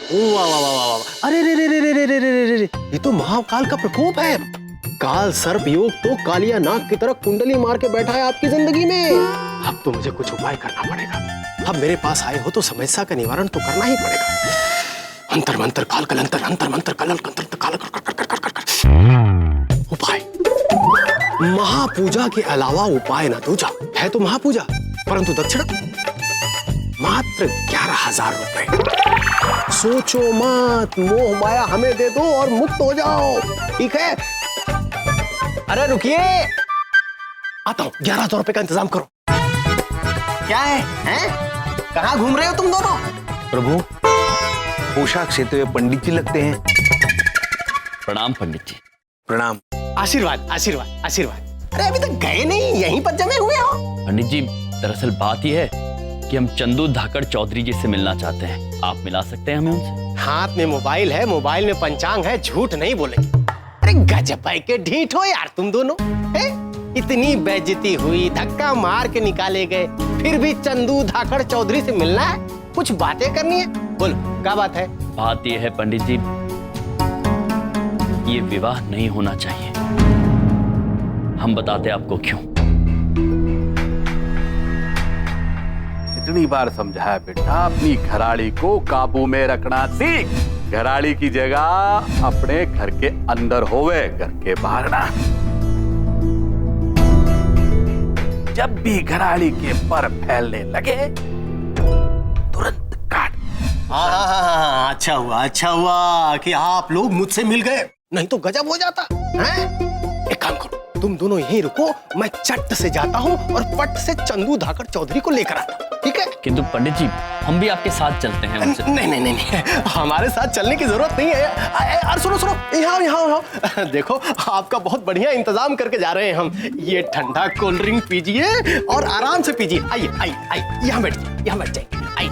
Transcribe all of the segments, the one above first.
वाह वाह वाह वाह, अरे रे रे रे रे रे रे रे रे रे, ये तो महाकाल का प्रकोप है। काल सर्प योग तो कालिया नाग की तरह कुंडली मार के बैठा है आपकी जिंदगी में। अब तो मुझे कुछ उपाय करना पड़ेगा। अब मेरे पास आए हो तो समस्या का निवारण तो करना ही पड़ेगा। अंतर मंतर काल कलंतर, अंतर मंतर कलल कंतर काल कर। उपाय महापूजा के अलावा उपाय न दूजा है तो महापूजा, परंतु दक्षिणा मात्र 11,000 रुपए। सोचो मत, मोह माया हमें दे दो और मुक्त हो जाओ, ठीक है? अरे रुकिए, आता हूं। 11,000 रुपए का इंतजाम करो। क्या है, हैं? कहाँ घूम रहे हो तुम दोनों? प्रभु, पोशाक सेते हुए पंडित जी लगते हैं। प्रणाम पंडित जी। प्रणाम। आशीर्वाद आशीर्वाद आशीर्वाद। अरे अभी तक गए नहीं, यहीं पर जमे हुए हो? पंडित जी, दरअसल बात यह है कि हम चंदू धाकड़ चौधरी जी से मिलना चाहते हैं। आप मिला सकते हैं हमें उनसे? हाथ में मोबाइल है, मोबाइल में पंचांग है, झूठ नहीं बोलेंगे। अरे गजब भाई के ढीठ हो यार तुम दोनों, हैं? इतनी बेइज्जती हुई, धक्का मार के निकाले गए, फिर भी चंदू धाकड़ चौधरी से मिलना है? कुछ बातें करनी है, बोलो क्या बात है? बात यह है पंडित जी, ये विवाह नहीं होना चाहिए। हम बताते आपको क्यों। इतनी बार समझाया बेटा, अपनी घराड़ी को काबू में रखना सीख। घराड़ी की जगह अपने घर के अंदर होवे, घर के बाहर ना। जब भी घराड़ी के पर फैलने लगे तुरंत काट। हाँ, अच्छा हुआ कि आप लोग मुझसे मिल गए, नहीं तो गजब हो जाता है। एक काम करो, तुम दोनों यहीं रुको, मैं चट से जाता हूँ और पट से चंदू धाकड़ चौधरी को लेकर आता हूँ, ठीक है? किंतु पंडित जी, हम भी आपके साथ चलते हैं उनसे। नहीं, हमारे साथ चलने की जरूरत नहीं है। अरे सुनो, यहाँ देखो, आपका बहुत बढ़िया इंतजाम करके जा रहे हैं हम। ये ठंडा कोल्ड ड्रिंक पीजिए और आराम से पीजिए। आइए, यहाँ बैठ जाइए, आइए।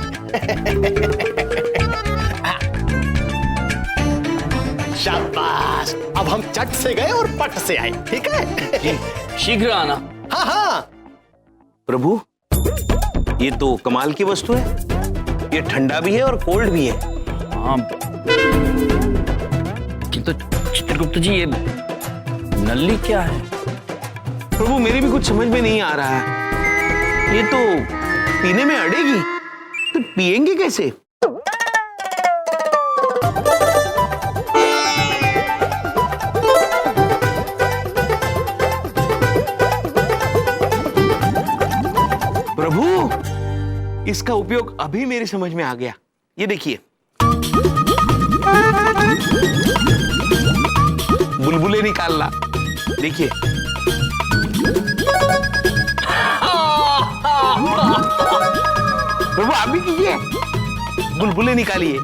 शाबाश, अब हम चट से गए और पट से आए, ठीक है? शीघ्र आना। हाँ। प्रभु, ये तो कमाल की वस्तु है। ये ठंडा भी है और कोल्ड भी है। हाँ, किंतु चित्रगुप्त जी, ये नल्ली क्या है? प्रभु, मेरी भी कुछ समझ में नहीं आ रहा है। ये तो पीने में अड़ेगी, तो पिएंगे कैसे? प्रभु, इसका उपयोग अभी मेरी समझ में आ गया। ये देखिए, बुलबुले निकालना। देखिए, प्रभु आप भी कीजिए, बुलबुले निकालिए।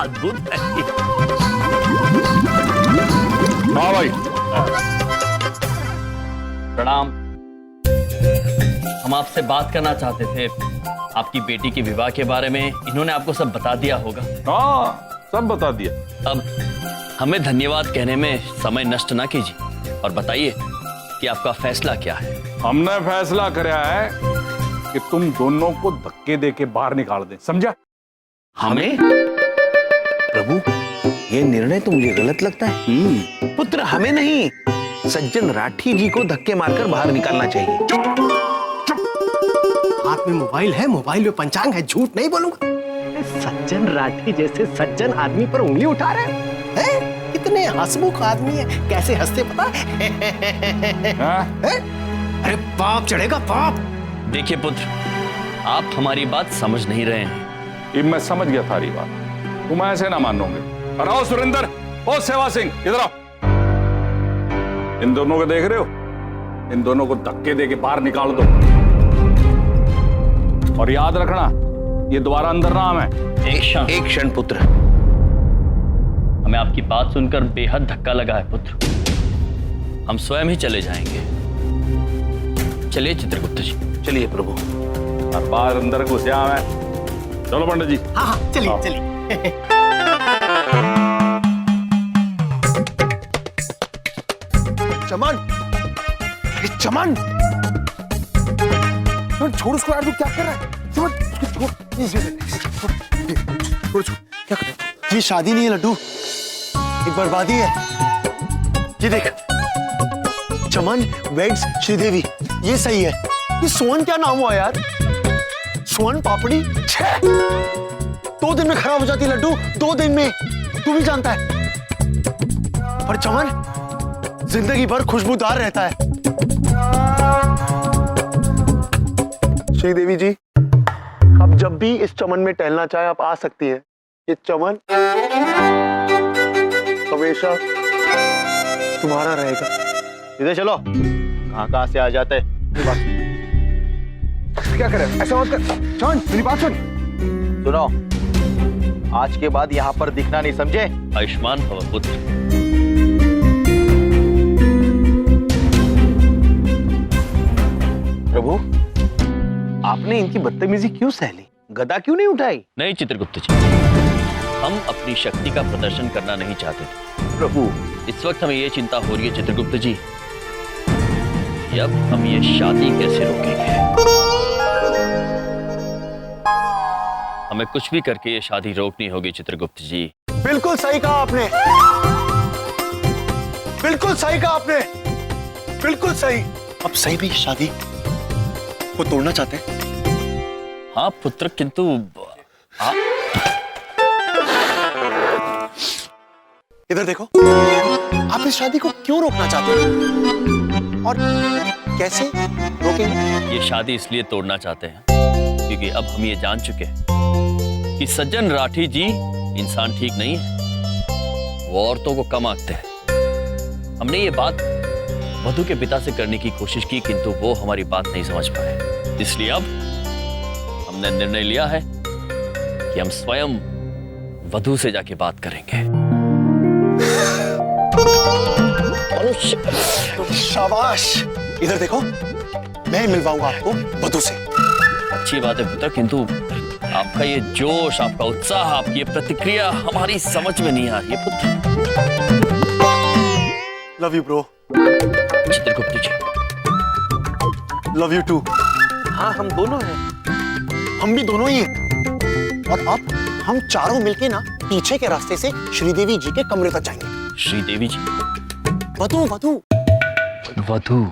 अद्भुत है। हाँ भाई। प्रणाम। हम आपसे बात करना चाहते थे, आपकी बेटी के विवाह के बारे में। इन्होंने आपको सब बता दिया होगा। हाँ, सब बता दिया। अब हमें धन्यवाद कहने में समय नष्ट ना कीजिए और बताइए कि आपका फैसला क्या है। हमने फैसला कराया है कि तुम दोनों को धक्के दे के बाहर निकाल दें, समझा? हमें? प्रभु, ये निर्णय तो मुझे गलत लगता है। पुत्र, हमें नहीं, सज्जन राठी जी को धक्के मारकर बाहर निकालना चाहिए। हाथ में मोबाइल है, मोबाइल में पंचांग है, झूठ नहीं बोलूंगा। सज्जन राठी जैसे सज्जन आदमी पर उंगली उठा रहे हैं? कितने हंसमुख आदमी है, कैसे हंसते पता है? अरे पाप चढ़ेगा, पाप। देखिए पुत्र, आप हमारी बात समझ नहीं रहे हैं। ये मैं समझ गया थारी बात, तुम ऐसे ना मानोगे। अरे आओ सुरेंद्र, ओ सेवा सिंह, इधर आओ। इन दोनों को देख रहे हो? इन दोनों को धक्के दे के बाहर निकाल दो। और याद रखना, ये दोबारा अंदर ना आवे। एक क्षण पुत्र। हमें आपकी बात सुनकर बेहद धक्का लगा है पुत्र। हम स्वयं ही चले जाएंगे। चलिए चित्रगुप्त जी। चलिए प्रभु। और बाहर अंदर घुसे आवे। चलो पंडित जी। हाँ, चलिए। चमन, अरे चमन, छोड़ उसको यार, तू क्या कर रहा है? छोड़, क्या कर रहा है? ये शादी नहीं है लड्डू, एक बर्बादी है। ये देख, चमन वेड्स श्रीदेवी, ये सही है। ये सोहन क्या नाम हुआ यार? सोहन पापड़ी, 2 दिन में खराब हो जाती है लड्डू, 2 दिन में, तू भी जानता है। पर चमन जिंदगी भर खुशबूदार रहता है। श्रीदेवी जी, अब जब भी इस चमन में टहलना चाहे आप आ सकती हैं। ये चमन हमेशा तुम्हारा रहेगा। इधर चलो, कहां से आ जाते हैं। क्या करे, ऐसा मत कर। चमन मेरी बात सुन। सुनो, आज के बाद यहाँ पर दिखना नहीं, समझे? आयुष्मान भव पुत्र। प्रभु, आपने इनकी बदतमीजी क्यों सह ली? गदा क्यों नहीं उठाई? नहीं चित्रगुप्त जी, हम अपनी शक्ति का प्रदर्शन करना नहीं चाहते थे। प्रभु, इस वक्त हमें ये चिंता हो रही है चित्रगुप्त जी कि अब हम ये शादी कैसे रोकेंगे। हमें कुछ भी करके ये शादी रोकनी होगी चित्रगुप्त जी। बिल्कुल सही कहा आपने, बिल्कुल सही कहा आपने, बिल्कुल सही। अब सही भी शादी को तोड़ना चाहते हैं? हाँ पुत्र, किंतु इधर देखो, आप इस शादी को क्यों रोकना चाहते हैं और कैसे रोकेंगे? ये शादी इसलिए तोड़ना चाहते हैं क्योंकि अब हम ये जान चुके हैं कि सज्जन राठी जी इंसान ठीक नहीं है। वो औरतों को कम आंकते हैं। हमने ये बात वधु के पिता से करने की कोशिश की, किंतु वो हमारी बात नहीं समझ पाए। इसलिए अब हमने निर्णय लिया है कि हम स्वयं वधु से जाके बात करेंगे। शाबाश। इधर देखो, मैं मिलवाऊंगा आपको वधु से। अच्छी बात है पुत्र, किंतु आपका ये जोश, आपका उत्साह, आपकी ये प्रतिक्रिया हमारी समझ में नहीं आ रही है पुत्र। Love you bro. Chitragupta ji, love you too. हाँ, हम दोनों हैं, हम भी दोनों ही हैं। और अब हम चारों मिलके ना पीछे के रास्ते से श्रीदेवी जी के कमरे तक जाएंगे। श्रीदेवी जी? वधु वधु वधु।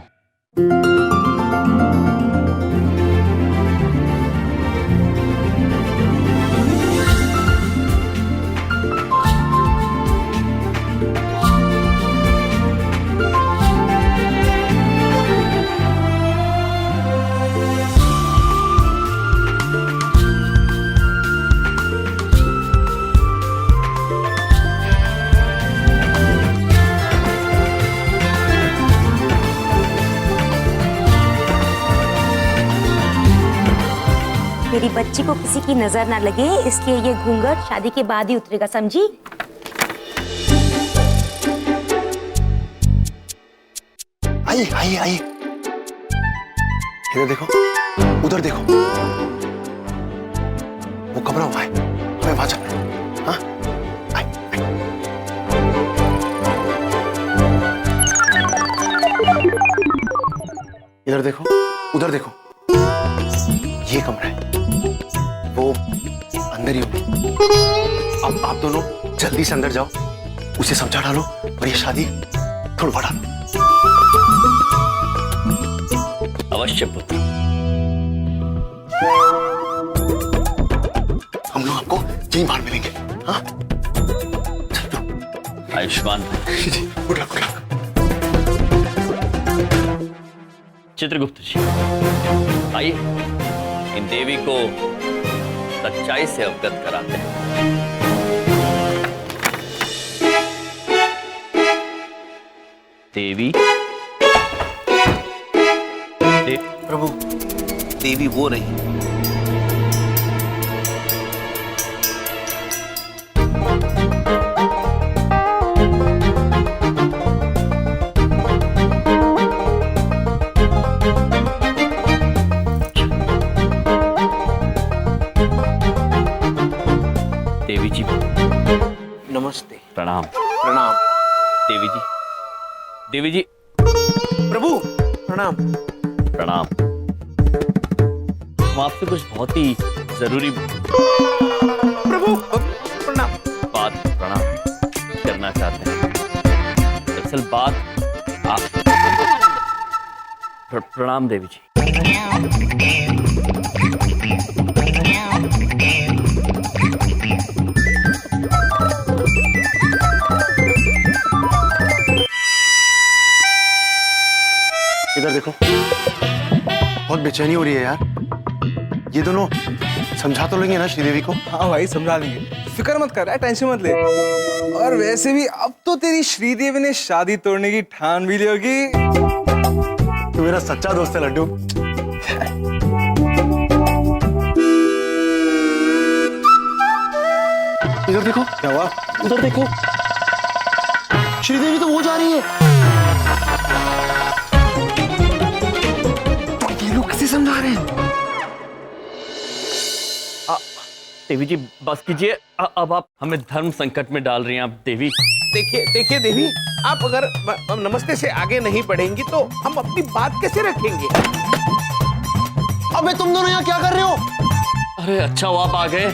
मेरी बच्ची को किसी की नजर ना लगे, इसलिए ये घूंघट शादी के बाद ही उतरेगा, समझी? आइए आइए आइए, इधर देखो, उधर देखो, वो कमरा हुआ है, हमें वहां जाना है। हाँ, आइए इधर देखो, उधर देखो, ये कमरा है, वो अंदर ही होगी। अब आप दोनों जल्दी से अंदर जाओ, उसे समझा डालो और ये शादी तोड़वा डालो। अवश्य पुत्र। हम लोग आपको यहीं बाहर मिलेंगे। हाँ, आयुष्मान। Good luck, good luck. Chitragupta ji, आइए इन देवी को सच्चाई से अवगत कराते हैं। देवी, प्रभु, देवी वो रही देवी जी नमस्ते। प्रणाम। प्रणाम। देवी जी, देवी जी, प्रभु प्रणाम। प्रणाम। हम आपसे कुछ बहुत ही जरूरी प्रभु प्रणाम। बात करना चाहते हैं। दरअसल बात आप प्रणाम देवी जी। इधर देखो, बहुत बेचैनी हो रही है यार। ये दोनों समझा तो लेंगे ना श्रीदेवी को? हाँ भाई समझा लेंगे, फिक्र मत कर, टेंशन मत ले। और वैसे भी अब तो तेरी श्रीदेवी ने शादी तोड़ने की ठान भी ली होगी। तू मेरा सच्चा दोस्त है लड्डू। इधर देखो। क्या हुआ? उधर देखो, श्रीदेवी तो वो जा रही है। ये लोग किसे समझा रहे हैं? देवी जी बस कीजिए, अब आप हमें धर्म संकट में डाल रही हैं आप देवी। देखिए देवी, आप अगर नमस्ते से आगे नहीं बढ़ेंगी तो हम अपनी बात कैसे रखेंगे? अबे तुम दोनों यहाँ क्या कर रहे हो? अरे अच्छा वो आप आ गए।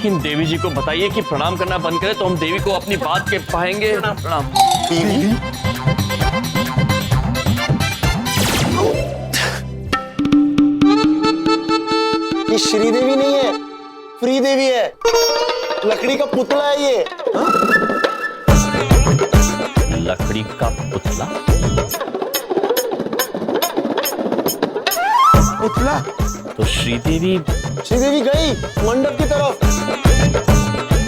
इन देवी जी को बताइए कि प्रणाम करना बंद करें तो हम देवी को अपनी बात के पाएंगे। प्रणाम। देवी? ये श्रीदेवी नहीं है, फ्री देवी है। लकड़ी का पुतला है ये। लकड़ी का पुतला? पुतला? तो श्रीदेवी गई मंडप की तरफ।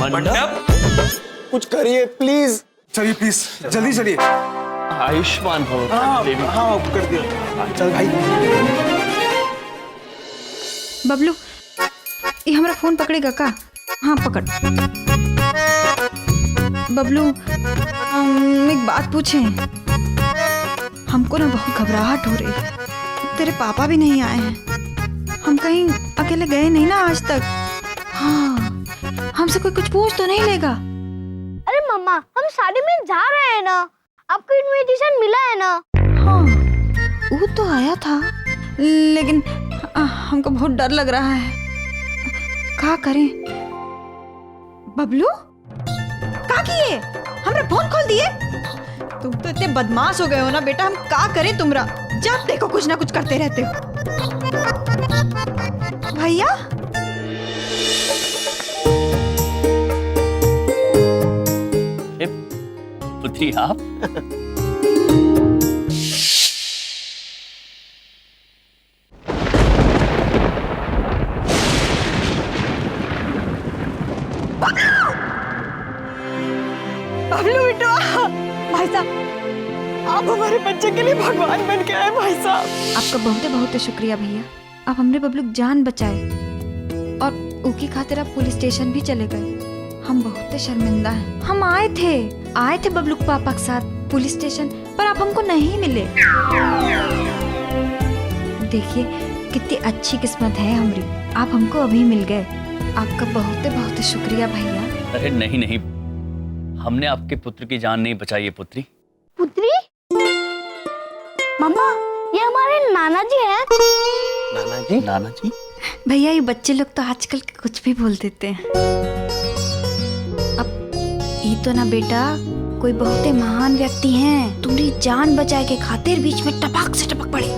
मंडप? कुछ करिए प्लीज। चलिए प्लीज जल्दी चलिए। आयुष्मान भव देवी। हाँ कर दिया। चल भाई। बबलू, ये हमारा फोन पकड़ेगा का? हाँ पकड़। बबलू, एक बात पूछे। हमको ना बहुत घबराहट हो रही है। तेरे पापा भी नहीं आए हैं, हम कहीं अकेले गए नहीं ना आज तक। हाँ, हमसे कोई कुछ पूछ तो नहीं लेगा? अरे मम्मा, हम शादी में जा रहे हैं ना, आपको इनविटेशन मिला है ना? हाँ, वो तो आया था, लेकिन हमको बहुत डर लग रहा है। क्या करें? बबलू, क्या किए? हमरा फोन खोल दिए? तुम तो इतने बदमाश हो गए हो ना बेटा, हम क्या करें तुमरा? जब देखो कुछ ना कुछ करते रहते हो। भैया, पुत्री आप? बबलू बेटा, भाई साहब, आप हमारे बच्चे के लिए भगवान बन के आए भाई साहब। आपका बहुत बहुत शुक्रिया भैया, आप हमने बबलू की जान बचाए और उनकी खातिर आप पुलिस स्टेशन भी चले गए। हम बहुत शर्मिंदा हैं। हम आए थे बबलू के पापा के साथ पुलिस स्टेशन, पर आप हमको नहीं मिले। देखिए कितनी अच्छी किस्मत है हमारी, आप हमको अभी मिल गए। आपका बहुत बहुत शुक्रिया भैया। अरे नहीं, हमने आपके पुत्र की जान नहीं बचाई है पुत्री। पुत्री? मम्मा, ये हमारे नाना जी हैं। नाना जी? भैया ये बच्चे लोग तो आजकल कुछ भी बोल देते हैं। अब ये तो ना बेटा कोई बहुत ही महान व्यक्ति हैं, तुम्हारी जान बचाए के खातिर बीच में टपक से टपक पड़े।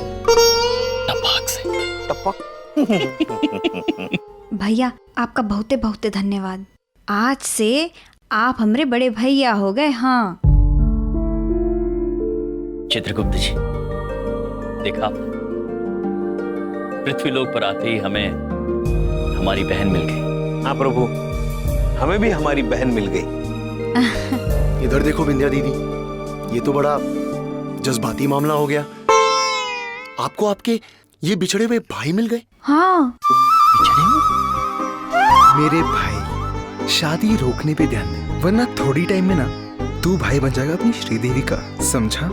टपक? भैया आपका बहुत धन्यवाद। आज से आप हमरे बड़े भैया हो गए। हाँ चित्रगुप्त जी, देखा पृथ्वी लोक पर आते ही हमें हमारी बहन मिल गई। हाँ प्रभु, हमें भी हमारी बहन मिल गई। इधर देखो विंध्या दीदी, ये तो बड़ा जज्बाती मामला हो गया। आपको आपके ये बिछड़े हुए भाई मिल गए? हाँ। मेरे भाई, शादी रोकने पे ध्यान दे, वरना थोड़ी टाइम में ना तू भाई बन जाएगा अपनी श्रीदेवी का, समझा?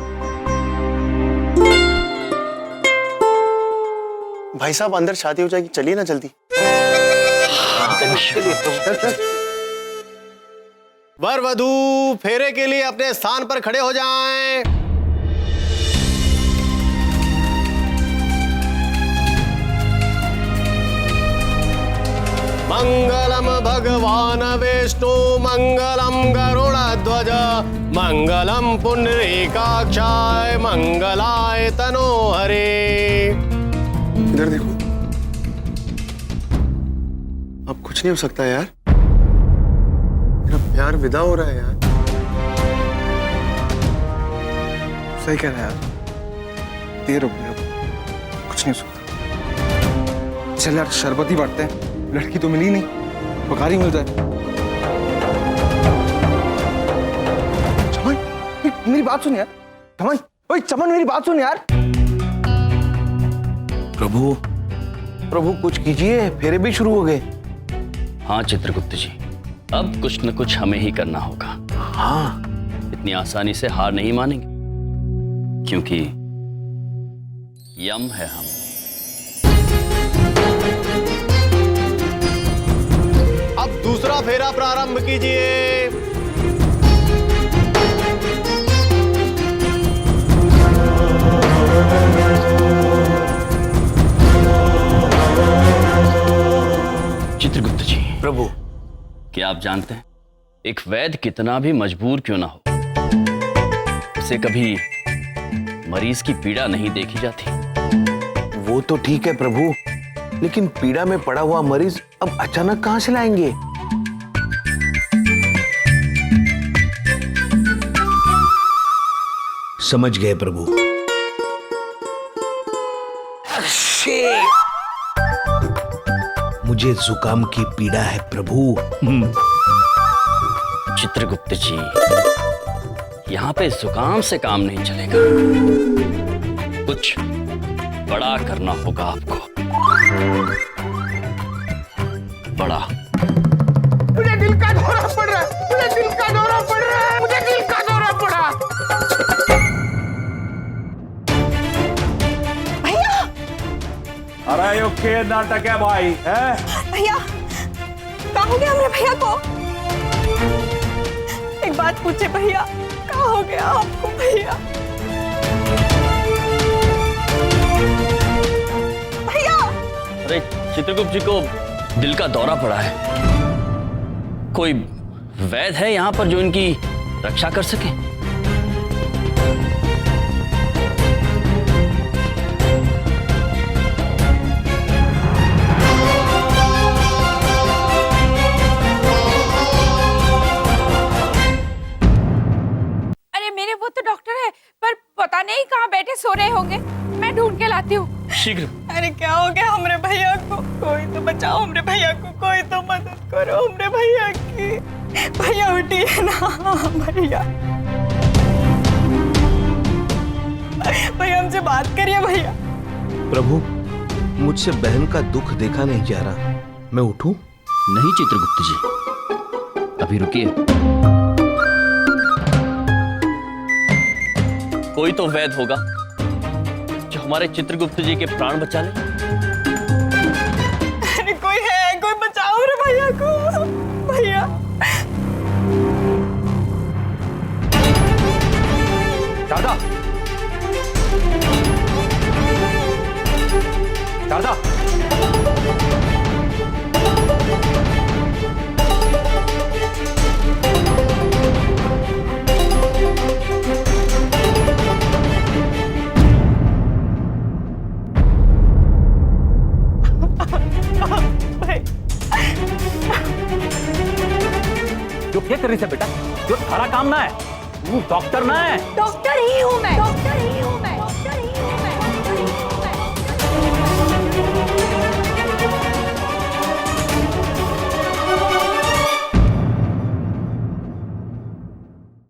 भाई साहब अंदर शादी हो जाएगी, चलिए ना जल्दी। वर वधू फेरे के लिए अपने स्थान पर खड़े हो जाएं। मंगलम भगवान विष्णु मंगलम गरुड़ध्वज मंगलम पुंडरीकाक्षाय मंगलाय तनोहरे। इधर देखो, अब कुछ नहीं हो सकता यार, मेरा प्यार विदा हो रहा है यार। सही कह रहा है यार, देर हो गई, अब कुछ नहीं हो सकता। चल यार शरबत ही बांटते हैं, लड़की तो मिली नहीं, बकारी मिल जाए। चमन मेरी बात सुन यार, चमन, ओए चमन मेरी बात सुन यार। प्रभु प्रभु कुछ कीजिए, फेरे भी शुरू हो गए। हाँ चित्रगुप्त जी, अब कुछ न कुछ हमें ही करना होगा। हाँ, इतनी आसानी से हार नहीं मानेंगे, क्योंकि यम है हम। अब दूसरा फेरा प्रारंभ कीजिए। चित्रगुप्त जी, प्रभु क्या आप जानते हैं एक वैद्य कितना भी मजबूर क्यों ना हो, उसे कभी मरीज की पीड़ा नहीं देखी जाती। वो तो ठीक है प्रभु, लेकिन पीड़ा में पड़ा हुआ मरीज अब अचानक कहां से लाएंगे? समझ गए प्रभु। मुझे जुकाम की पीड़ा है प्रभु। चित्रगुप्त जी, यहाँ पे जुकाम से काम नहीं चलेगा, कुछ बड़ा करना होगा आपको। बड़ा। मुझे दिल का दौरा पड़ रहा है, मुझे दिल का दौरा पड़ रहा है, मुझे दिल का दौरा पड़ा। भैया अरे यो के नाटक है भाई, है? भैया कहाँ हो गया हमरे भैया को? एक बात पूछे भैया, कहाँ हो गया आपको भैया? भैया अरे चित्रगुप्त जी को दिल का दौरा पड़ा है, कोई वैद्य है यहाँ पर जो इनकी रक्षा कर सके? अरे मेरे वो तो डॉक्टर है, पर पता नहीं कहाँ बैठे सो रहे होंगे, मैं ढूंढ के लाती हूँ। शीघ्र। अरे क्या हो गया हमरे भैया को? कोई तो बचाओ हमरे भैया को, कोई तो मदद करो हमरे भैया की। भैया उठिए ना भैया, भैया हमसे बात करिए भैया। प्रभु मुझसे बहन का दुख देखा नहीं जा रहा, मैं उठूं? नहीं चित्रगुप्त जी, अभी रुकिए। कोई तो वैद्य होगा जो हमारे चित्रगुप्त जी के प्राण बचा ले। अरे कोई है, कोई बचाओ रे भैया को भैया। शारदा, शारदा, जो क्या कर रही है बेटा, जो थारा काम ना है, तू डॉक्टर ना है। डॉक्टर ही हूँ मैं, डॉक्टर ही हूँ मैं।